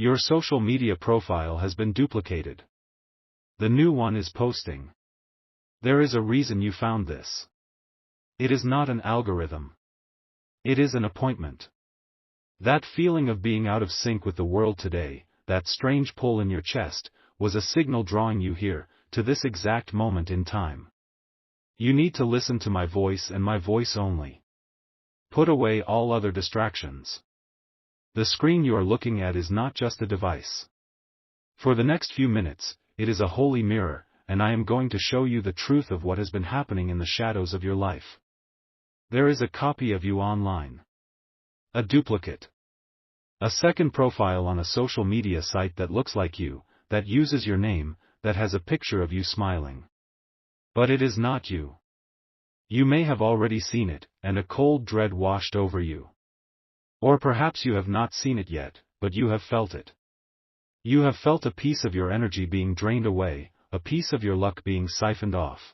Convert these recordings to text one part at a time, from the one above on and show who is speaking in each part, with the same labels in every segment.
Speaker 1: Your social media profile has been duplicated. The new one is posting. There is a reason you found this. It is not an algorithm. It is an appointment. That feeling of being out of sync with the world today, that strange pull in your chest, was a signal drawing you here, to this exact moment in time. You need to listen to my voice and my voice only. Put away all other distractions. The screen you are looking at is not just a device. For the next few minutes, it is a holy mirror, and I am going to show you the truth of what has been happening in the shadows of your life. There is a copy of you online. A duplicate. A second profile on a social media site that looks like you, that uses your name, that has a picture of you smiling. But it is not you. You may have already seen it, and a cold dread washed over you. Or perhaps you have not seen it yet, but you have felt it. You have felt a piece of your energy being drained away, a piece of your luck being siphoned off.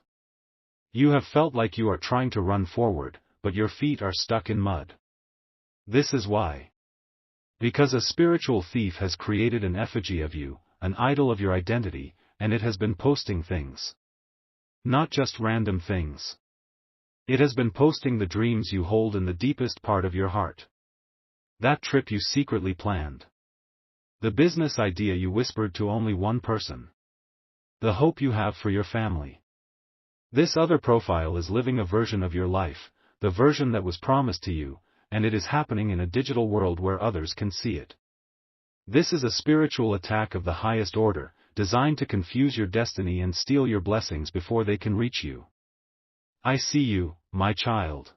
Speaker 1: You have felt like you are trying to run forward, but your feet are stuck in mud. This is why. Because a spiritual thief has created an effigy of you, an idol of your identity, and it has been posting things. Not just random things. It has been posting the dreams you hold in the deepest part of your heart. That trip you secretly planned. The business idea you whispered to only one person. The hope you have for your family. This other profile is living a version of your life, the version that was promised to you, and it is happening in a digital world where others can see it. This is a spiritual attack of the highest order, designed to confuse your destiny and steal your blessings before they can reach you. I see you, my child.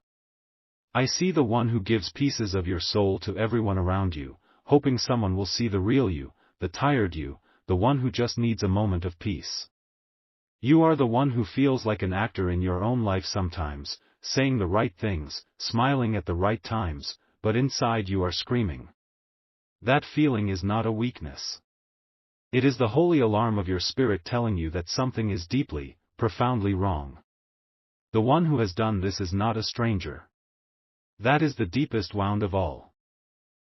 Speaker 1: I see the one who gives pieces of your soul to everyone around you, hoping someone will see the real you, the tired you, the one who just needs a moment of peace. You are the one who feels like an actor in your own life sometimes, saying the right things, smiling at the right times, but inside you are screaming. That feeling is not a weakness. It is the holy alarm of your spirit telling you that something is deeply, profoundly wrong. The one who has done this is not a stranger. That is the deepest wound of all.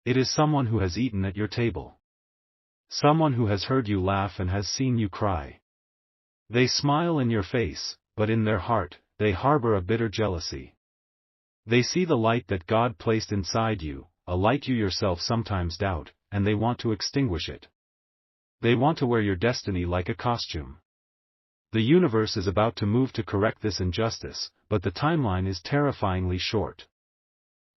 Speaker 1: It is someone who has eaten at your table. Someone who has heard you laugh and has seen you cry. They smile in your face, but in their heart, they harbor a bitter jealousy. They see the light that God placed inside you, a light you yourself sometimes doubt, and they want to extinguish it. They want to wear your destiny like a costume. The universe is about to move to correct this injustice, but the timeline is terrifyingly short.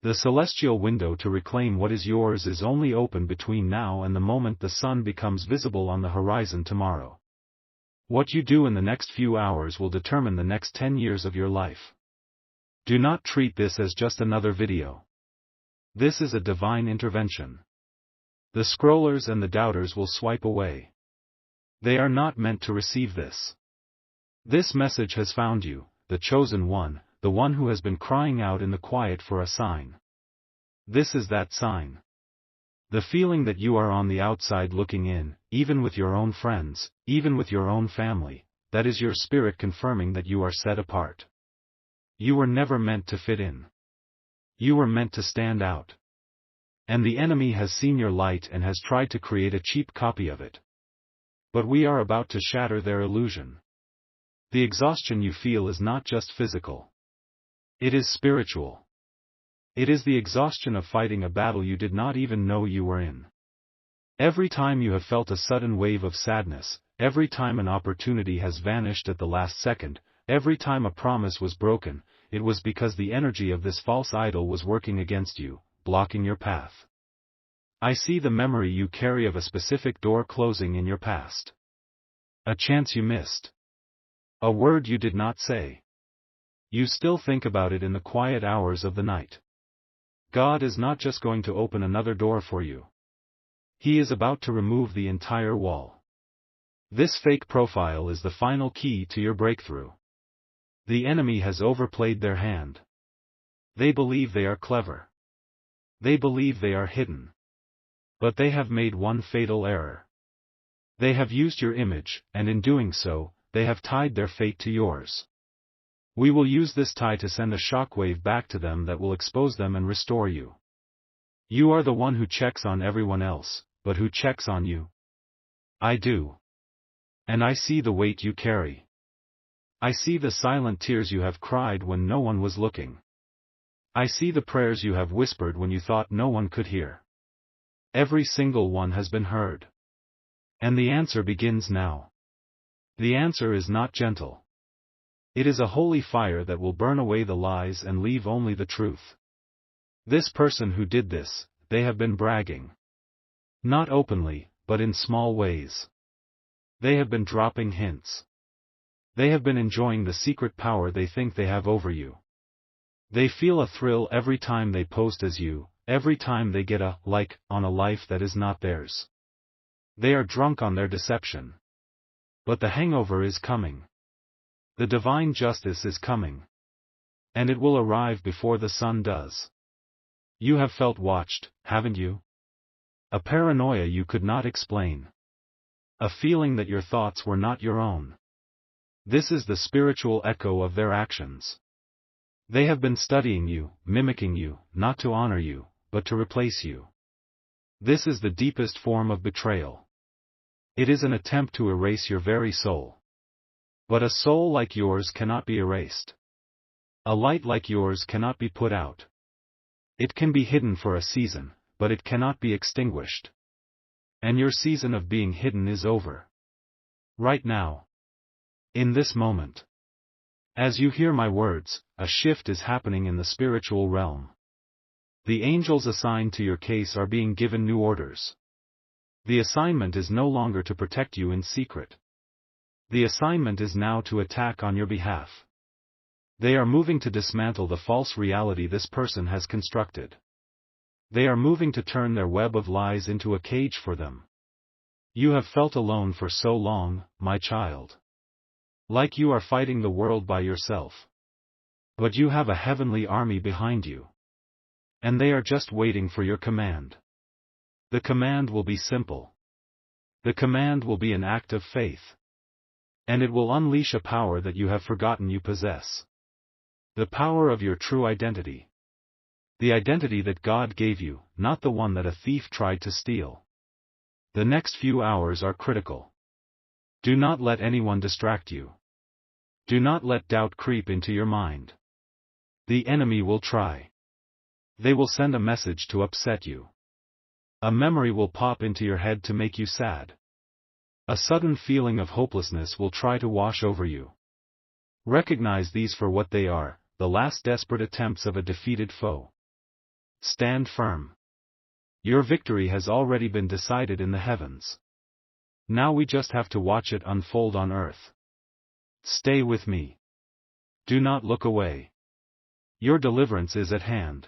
Speaker 1: The celestial window to reclaim what is yours is only open between now and the moment the sun becomes visible on the horizon tomorrow. What you do in the next few hours will determine the next 10 years of your life. Do not treat this as just another video. This is a divine intervention. The scrollers and the doubters will swipe away. They are not meant to receive this. This message has found you, the chosen one, the one who has been crying out in the quiet for a sign. This is that sign. The feeling that you are on the outside looking in, even with your own friends, even with your own family, that is your spirit confirming that you are set apart. You were never meant to fit in. You were meant to stand out. And the enemy has seen your light and has tried to create a cheap copy of it. But we are about to shatter their illusion. The exhaustion you feel is not just physical. It is spiritual. It is the exhaustion of fighting a battle you did not even know you were in. Every time you have felt a sudden wave of sadness, every time an opportunity has vanished at the last second, every time a promise was broken, it was because the energy of this false idol was working against you, blocking your path. I see the memory you carry of a specific door closing in your past. A chance you missed. A word you did not say. You still think about it in the quiet hours of the night. God is not just going to open another door for you. He is about to remove the entire wall. This fake profile is the final key to your breakthrough. The enemy has overplayed their hand. They believe they are clever. They believe they are hidden. But they have made one fatal error. They have used your image, and in doing so, they have tied their fate to yours. We will use this tie to send a shockwave back to them that will expose them and restore you. You are the one who checks on everyone else, but who checks on you? I do. And I see the weight you carry. I see the silent tears you have cried when no one was looking. I see the prayers you have whispered when you thought no one could hear. Every single one has been heard. And the answer begins now. The answer is not gentle. It is a holy fire that will burn away the lies and leave only the truth. This person who did this, they have been bragging. Not openly, but in small ways. They have been dropping hints. They have been enjoying the secret power they think they have over you. They feel a thrill every time they post as you, every time they get a like on a life that is not theirs. They are drunk on their deception. But the hangover is coming. The divine justice is coming. And it will arrive before the sun does. You have felt watched, haven't you? A paranoia you could not explain. A feeling that your thoughts were not your own. This is the spiritual echo of their actions. They have been studying you, mimicking you, not to honor you, but to replace you. This is the deepest form of betrayal. It is an attempt to erase your very soul. But a soul like yours cannot be erased. A light like yours cannot be put out. It can be hidden for a season, but it cannot be extinguished. And your season of being hidden is over. Right now. In this moment. As you hear my words, a shift is happening in the spiritual realm. The angels assigned to your case are being given new orders. The assignment is no longer to protect you in secret. The assignment is now to attack on your behalf. They are moving to dismantle the false reality this person has constructed. They are moving to turn their web of lies into a cage for them. You have felt alone for so long, my child. Like you are fighting the world by yourself. But you have a heavenly army behind you. And they are just waiting for your command. The command will be simple. The command will be an act of faith. And it will unleash a power that you have forgotten you possess. The power of your true identity. The identity that God gave you, not the one that a thief tried to steal. The next few hours are critical. Do not let anyone distract you. Do not let doubt creep into your mind. The enemy will try. They will send a message to upset you. A memory will pop into your head to make you sad. A sudden feeling of hopelessness will try to wash over you. Recognize these for what they are, the last desperate attempts of a defeated foe. Stand firm. Your victory has already been decided in the heavens. Now we just have to watch it unfold on earth. Stay with me. Do not look away. Your deliverance is at hand.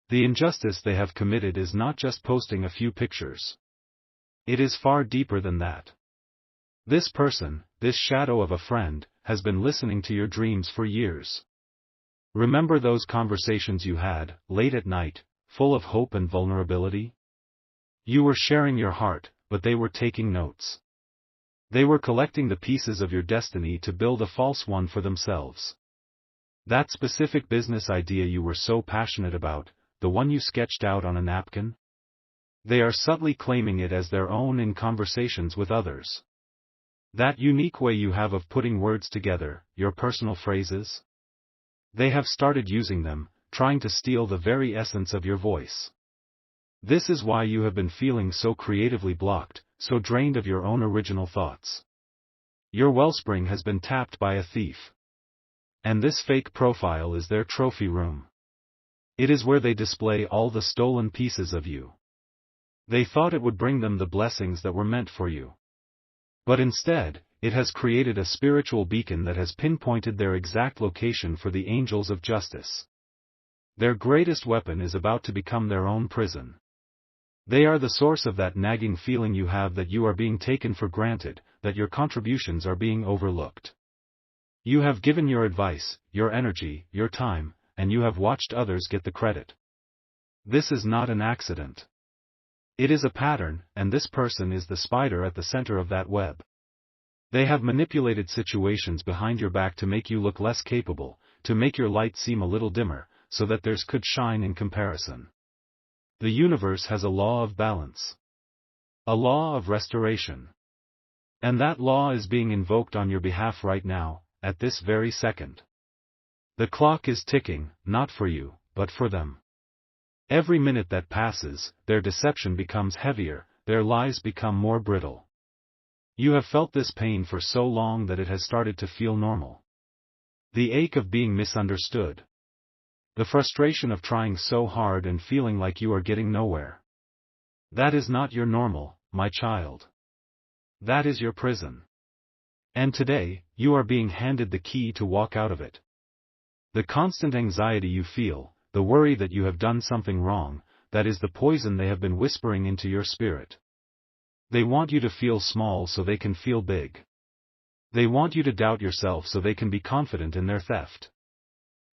Speaker 1: The injustice they have committed is not just posting a few pictures. It is far deeper than that. This person, this shadow of a friend, has been listening to your dreams for years. Remember those conversations you had, late at night, full of hope and vulnerability? You were sharing your heart, but they were taking notes. They were collecting the pieces of your destiny to build a false one for themselves. That specific business idea you were so passionate about, the one you sketched out on a napkin? They are subtly claiming it as their own in conversations with others. That unique way you have of putting words together, your personal phrases? They have started using them, trying to steal the very essence of your voice. This is why you have been feeling so creatively blocked, so drained of your own original thoughts. Your wellspring has been tapped by a thief. And this fake profile is their trophy room. It is where they display all the stolen pieces of you. They thought it would bring them the blessings that were meant for you. But instead, it has created a spiritual beacon that has pinpointed their exact location for the angels of justice. Their greatest weapon is about to become their own prison. They are the source of that nagging feeling you have that you are being taken for granted, that your contributions are being overlooked. You have given your advice, your energy, your time, and you have watched others get the credit. This is not an accident. It is a pattern, and this person is the spider at the center of that web. They have manipulated situations behind your back to make you look less capable, to make your light seem a little dimmer, so that theirs could shine in comparison. The universe has a law of balance. A law of restoration. And that law is being invoked on your behalf right now, at this very second. The clock is ticking, not for you, but for them. Every minute that passes, their deception becomes heavier, their lies become more brittle. You have felt this pain for so long that it has started to feel normal. The ache of being misunderstood. The frustration of trying so hard and feeling like you are getting nowhere. That is not your normal, my child. That is your prison. And today, you are being handed the key to walk out of it. The constant anxiety you feel, the worry that you have done something wrong, that is the poison they have been whispering into your spirit. They want you to feel small so they can feel big. They want you to doubt yourself so they can be confident in their theft.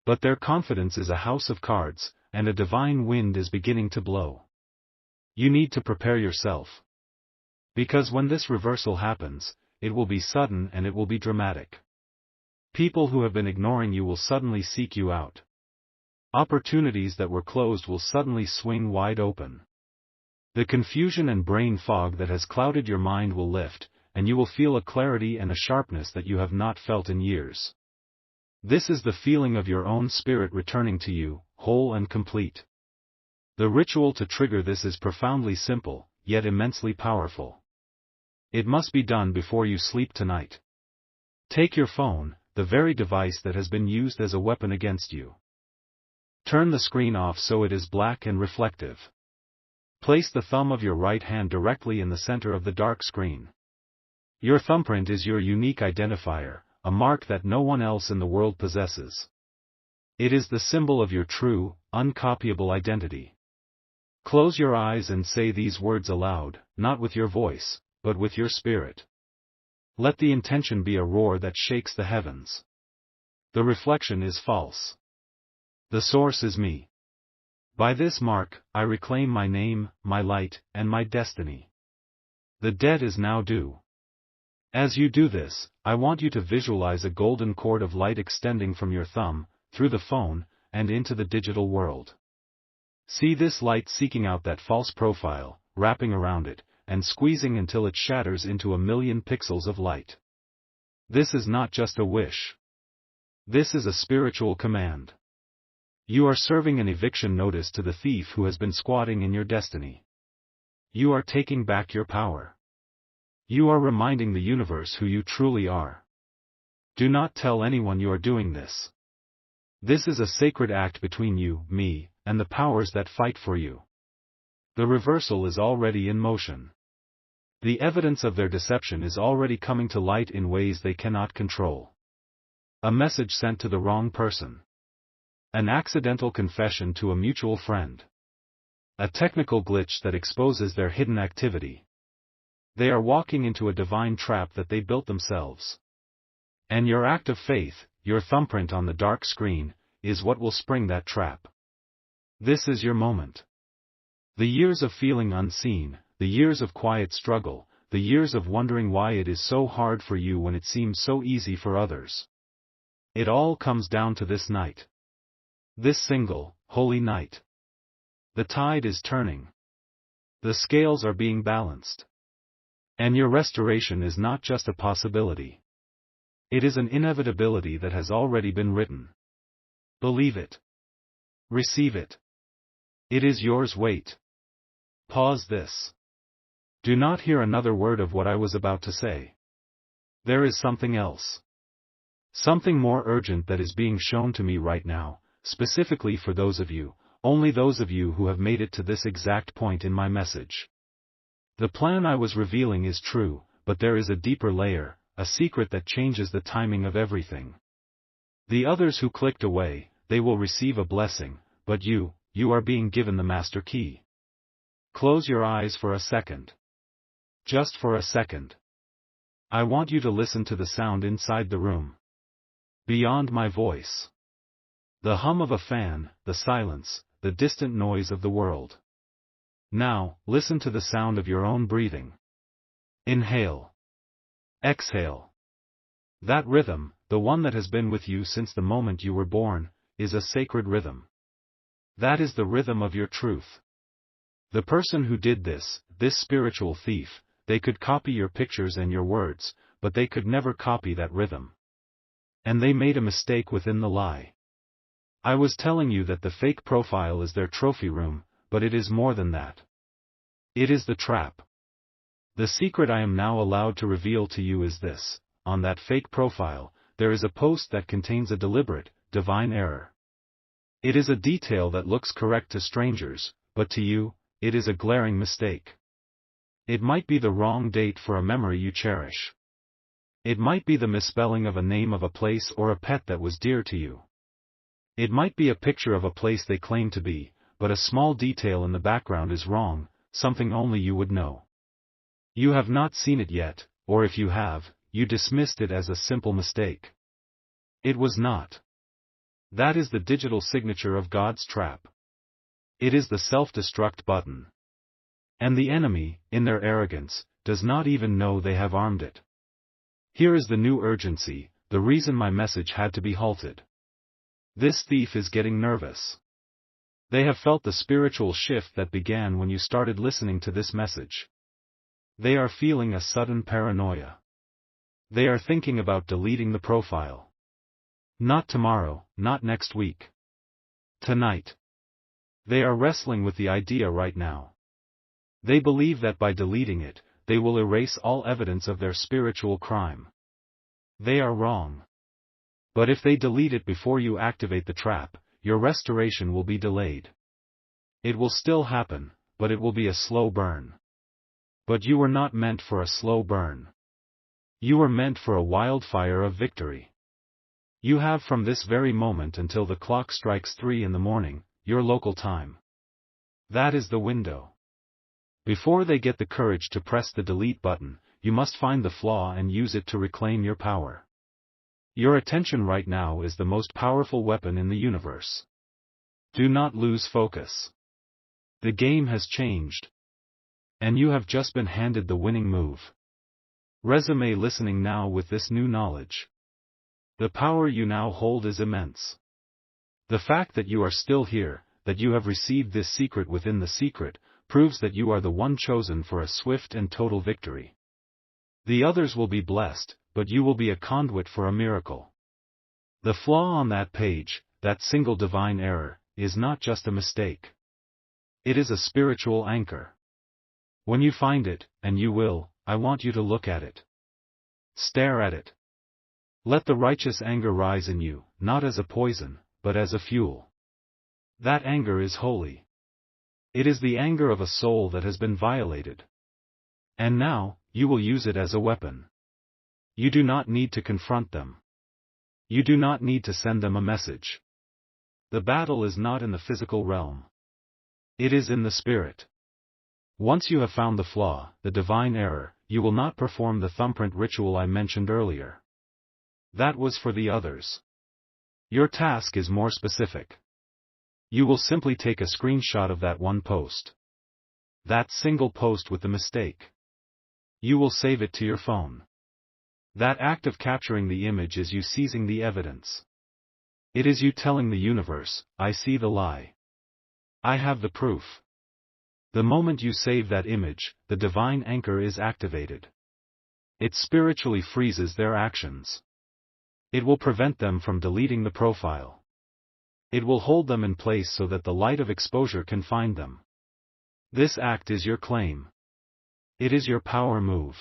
Speaker 1: But their confidence is a house of cards, and a divine wind is beginning to blow. You need to prepare yourself. Because when this reversal happens, it will be sudden and it will be dramatic. People who have been ignoring you will suddenly seek you out. Opportunities that were closed will suddenly swing wide open. The confusion and brain fog that has clouded your mind will lift, and you will feel a clarity and a sharpness that you have not felt in years. This is the feeling of your own spirit returning to you, whole and complete. The ritual to trigger this is profoundly simple, yet immensely powerful. It must be done before you sleep tonight. Take your phone, the very device that has been used as a weapon against you. Turn the screen off so it is black and reflective. Place the thumb of your right hand directly in the center of the dark screen. Your thumbprint is your unique identifier, a mark that no one else in the world possesses. It is the symbol of your true, uncopyable identity. Close your eyes and say these words aloud, not with your voice, but with your spirit. Let the intention be a roar that shakes the heavens. The reflection is false. The source is me. By this mark, I reclaim my name, my light, and my destiny. The debt is now due. As you do this, I want you to visualize a golden cord of light extending from your thumb, through the phone, and into the digital world. See this light seeking out that false profile, wrapping around it, and squeezing until it shatters into 1,000,000 pixels of light. This is not just a wish. This is a spiritual command. You are serving an eviction notice to the thief who has been squatting in your destiny. You are taking back your power. You are reminding the universe who you truly are. Do not tell anyone you are doing this. This is a sacred act between you, me, and the powers that fight for you. The reversal is already in motion. The evidence of their deception is already coming to light in ways they cannot control. A message sent to the wrong person. An accidental confession to a mutual friend. A technical glitch that exposes their hidden activity. They are walking into a divine trap that they built themselves. And your act of faith, your thumbprint on the dark screen, is what will spring that trap. This is your moment. The years of feeling unseen, the years of quiet struggle, the years of wondering why it is so hard for you when it seems so easy for others. It all comes down to this night. This single, holy night. The tide is turning. The scales are being balanced. And your restoration is not just a possibility. It is an inevitability that has already been written. Believe it. Receive it. It is yours. Wait. Pause this. Do not hear another word of what I was about to say. There is something else. Something more urgent that is being shown to me right now, specifically for those of you, only those of you who have made it to this exact point in my message. The plan I was revealing is true, but there is a deeper layer, a secret that changes the timing of everything. The others who clicked away, they will receive a blessing, but you are being given the master key. Close your eyes for a second. Just for a second. I want you to listen to the sound inside the room. Beyond my voice. The hum of a fan, the silence, the distant noise of the world. Now, listen to the sound of your own breathing. Inhale. Exhale. That rhythm, the one that has been with you since the moment you were born, is a sacred rhythm. That is the rhythm of your truth. The person who did this spiritual thief, they could copy your pictures and your words, but they could never copy that rhythm. And they made a mistake within the lie. I was telling you that the fake profile is their trophy room, but it is more than that. It is the trap. The secret I am now allowed to reveal to you is this: on that fake profile, there is a post that contains a deliberate, divine error. It is a detail that looks correct to strangers, but to you, it is a glaring mistake. It might be the wrong date for a memory you cherish. It might be the misspelling of a name of a place or a pet that was dear to you. It might be a picture of a place they claim to be, but a small detail in the background is wrong, something only you would know. You have not seen it yet, or if you have, you dismissed it as a simple mistake. It was not. That is the digital signature of God's trap. It is the self-destruct button. And the enemy, in their arrogance, does not even know they have armed it. Here is the new urgency, the reason my message had to be halted. This thief is getting nervous. They have felt the spiritual shift that began when you started listening to this message. They are feeling a sudden paranoia. They are thinking about deleting the profile. Not tomorrow, not next week. Tonight. They are wrestling with the idea right now. They believe that by deleting it, they will erase all evidence of their spiritual crime. They are wrong. But if they delete it before you activate the trap, your restoration will be delayed. It will still happen, but it will be a slow burn. But you were not meant for a slow burn. You were meant for a wildfire of victory. You have from this very moment until the clock strikes 3 in the morning, your local time. That is the window. Before they get the courage to press the delete button, you must find the flaw and use it to reclaim your power. Your attention right now is the most powerful weapon in the universe. Do not lose focus. The game has changed. And you have just been handed the winning move. Resume listening now with this new knowledge. The power you now hold is immense. The fact that you are still here, that you have received this secret within the secret, proves that you are the one chosen for a swift and total victory. The others will be blessed, but you will be a conduit for a miracle. The flaw on that page, that single divine error, is not just a mistake. It is a spiritual anchor. When you find it, and you will, I want you to look at it. Stare at it. Let the righteous anger rise in you, not as a poison, but as a fuel. That anger is holy. It is the anger of a soul that has been violated. And now, you will use it as a weapon. You do not need to confront them. You do not need to send them a message. The battle is not in the physical realm. It is in the spirit. Once you have found the flaw, the divine error, you will not perform the thumbprint ritual I mentioned earlier. That was for the others. Your task is more specific. You will simply take a screenshot of that one post. That single post with the mistake. You will save it to your phone. That act of capturing the image is you seizing the evidence. It is you telling the universe, I see the lie. I have the proof. The moment you save that image, the divine anchor is activated. It spiritually freezes their actions. It will prevent them from deleting the profile. It will hold them in place so that the light of exposure can find them. This act is your claim. It is your power move.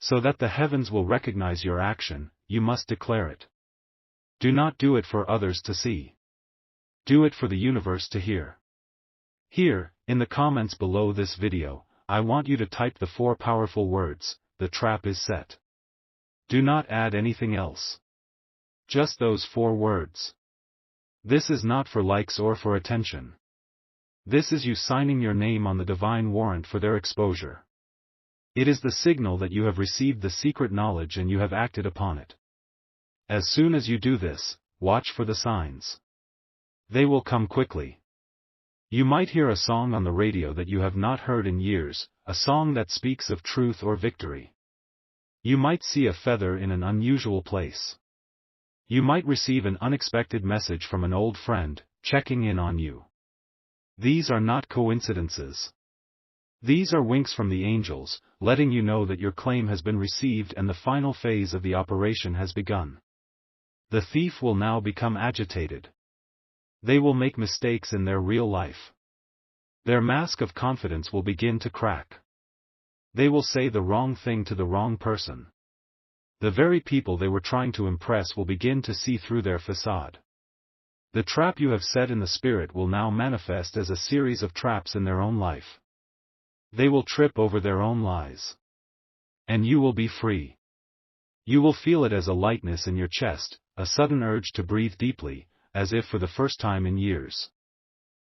Speaker 1: So that the heavens will recognize your action, you must declare it. Do not do it for others to see. Do it for the universe to hear. Here, in the comments below this video, I want you to type the 4 powerful words, the trap is set. Do not add anything else. Just those 4 words. This is not for likes or for attention. This is you signing your name on the divine warrant for their exposure. It is the signal that you have received the secret knowledge and you have acted upon it. As soon as you do this, watch for the signs. They will come quickly. You might hear a song on the radio that you have not heard in years, a song that speaks of truth or victory. You might see a feather in an unusual place. You might receive an unexpected message from an old friend, checking in on you. These are not coincidences. These are winks from the angels, letting you know that your claim has been received and the final phase of the operation has begun. The thief will now become agitated. They will make mistakes in their real life. Their mask of confidence will begin to crack. They will say the wrong thing to the wrong person. The very people they were trying to impress will begin to see through their facade. The trap you have set in the spirit will now manifest as a series of traps in their own life. They will trip over their own lies. And you will be free. You will feel it as a lightness in your chest, a sudden urge to breathe deeply, as if for the first time in years.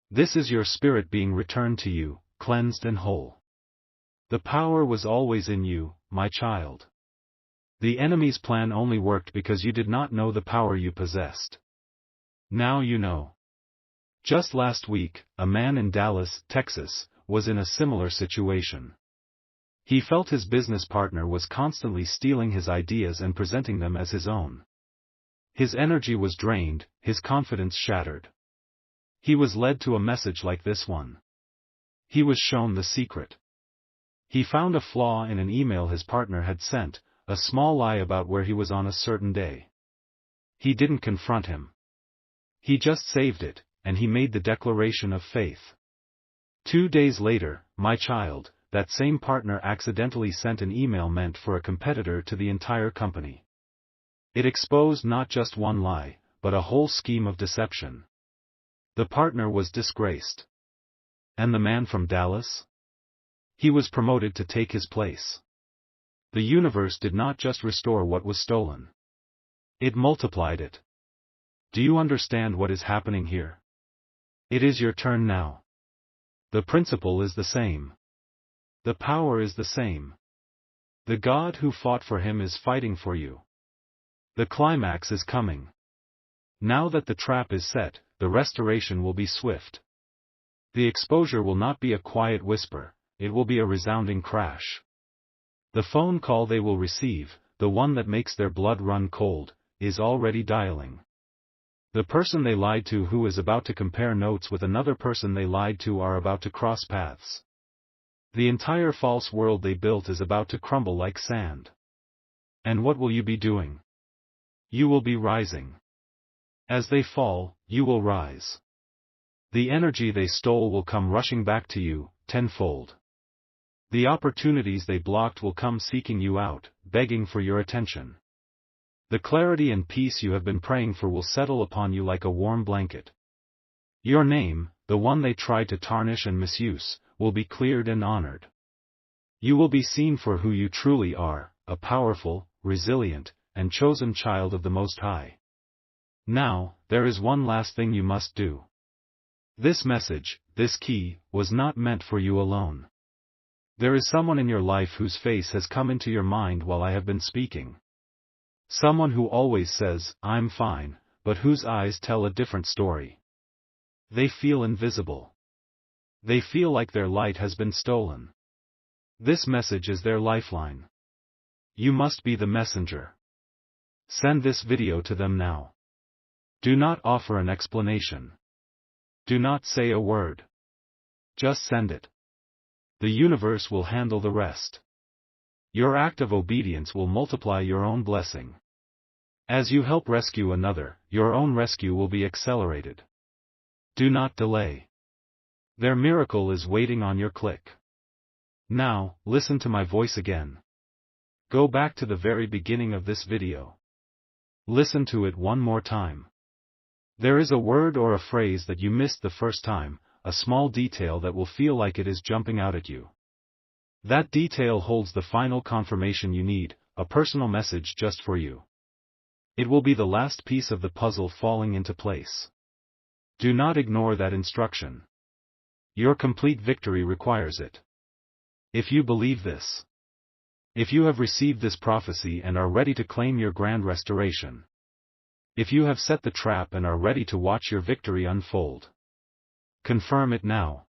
Speaker 1: This is your spirit being returned to you, cleansed and whole. The power was always in you, my child. The enemy's plan only worked because you did not know the power you possessed. Now you know. Just last week, a man in Dallas, Texas, was in a similar situation. He felt his business partner was constantly stealing his ideas and presenting them as his own. His energy was drained, his confidence shattered. He was led to a message like this one. He was shown the secret. He found a flaw in an email his partner had sent, a small lie about where he was on a certain day. He didn't confront him. He just saved it, and he made the declaration of faith. 2 days later, my child, that same partner accidentally sent an email meant for a competitor to the entire company. It exposed not just one lie, but a whole scheme of deception. The partner was disgraced. And the man from Dallas? He was promoted to take his place. The universe did not just restore what was stolen. It multiplied it. Do you understand what is happening here? It is your turn now. The principle is the same. The power is the same. The God who fought for him is fighting for you. The climax is coming. Now that the trap is set, the restoration will be swift. The exposure will not be a quiet whisper, it will be a resounding crash. The phone call they will receive, the one that makes their blood run cold, is already dialing. The person they lied to who is about to compare notes with another person they lied to are about to cross paths. The entire false world they built is about to crumble like sand. And what will you be doing? You will be rising. As they fall, you will rise. The energy they stole will come rushing back to you, tenfold. The opportunities they blocked will come seeking you out, begging for your attention. The clarity and peace you have been praying for will settle upon you like a warm blanket. Your name, the one they tried to tarnish and misuse, will be cleared and honored. You will be seen for who you truly are, a powerful, resilient, and chosen child of the Most High. Now, there is one last thing you must do. This message, this key, was not meant for you alone. There is someone in your life whose face has come into your mind while I have been speaking. Someone who always says, "I'm fine," but whose eyes tell a different story. They feel invisible. They feel like their light has been stolen. This message is their lifeline. You must be the messenger. Send this video to them now. Do not offer an explanation. Do not say a word. Just send it. The universe will handle the rest. Your act of obedience will multiply your own blessing. As you help rescue another, your own rescue will be accelerated. Do not delay. Their miracle is waiting on your click. Now, listen to my voice again. Go back to the very beginning of this video. Listen to it one more time. There is a word or a phrase that you missed the first time, a small detail that will feel like it is jumping out at you. That detail holds the final confirmation you need, a personal message just for you. It will be the last piece of the puzzle falling into place. Do not ignore that instruction. Your complete victory requires it. If you believe this, if you have received this prophecy and are ready to claim your grand restoration, if you have set the trap and are ready to watch your victory unfold, confirm it now.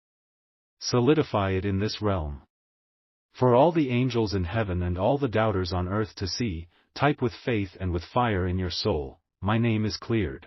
Speaker 1: Solidify it in this realm. For all the angels in heaven and all the doubters on earth to see, type with faith and with fire in your soul, my name is cleared.